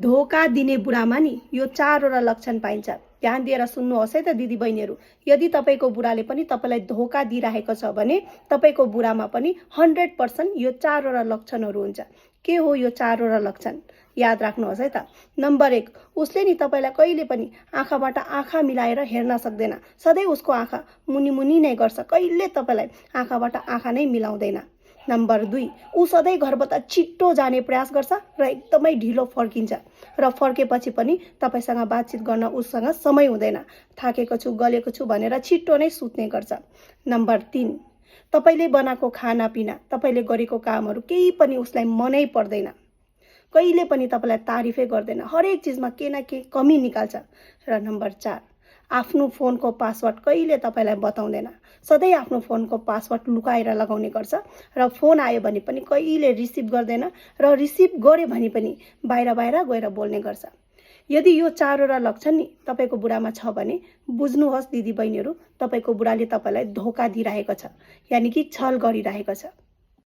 धोका दिने बुढामा नि यो 4वटा लक्षण पाइन्छ। ध्यान दिएर सुन्नुहोस् है त दिदी बहिनीहरू। यदि तपाईँको बुढाले पनि तपाईँलाई धोका दिइरहेको छ भने तपाईँको बुढामा पनि 100% यो 4वटा लक्षणहरू हुन्छ। के हो यो 4वटा लक्षण? याद राख्नुहोस् है त। नम्बर 1, उसले नि तपाईँलाई कहिले पनि आँखाबाट आँखा मिलाएर हेर्न सक्दैन। सधैँ उसको आँखा मुनि मुनि नै गर्छ, कहिले तपाईँलाई आँखाबाट आँखा नै मिलाउँदैन। नम्बर 2, ऊ सधैँ घरबाट छिट्टो जाने प्रयास गर्छ र एकदमै ढिलो फर्किन्छ र फर्केपछि पनि तपाईँसँग बातचित गर्न उसँग समय हुँदैन। थाकेको छु, गलेको छु भनेर छिट्टो नै सुत्ने गर्छ। नम्बर 3, तपाईँले बनाएको खानापिना, तपाईँले गरेको कामहरू केही पनि उसलाई मनै पर्दैन। कहिले पनि तपाईँलाई तारिफै गर्दैन, हरेक चिजमा के न के कमी निकाल्छ। र नम्बर 4, आफ्नो फोनको पासवर्ड कहिले तपाईँलाई बताउँदैन। सधैँ आफ्नो फोनको पासवर्ड लुकाएर लगाउने गर्छ र फोन आयो भने पनि कहिले रिसिभ गर्दैन र रिसिभ गर्यो भने पनि बाहिर गएर बोल्ने गर्छ। यदि यो 4वटा लक्षण नि तपाईँको बुढामा छ भने बुझ्नुहोस् दिदी बहिनीहरू, तपाईँको बुढाले तपाईँलाई धोका दिइरहेको छ, यानि कि छल गरिरहेको छ।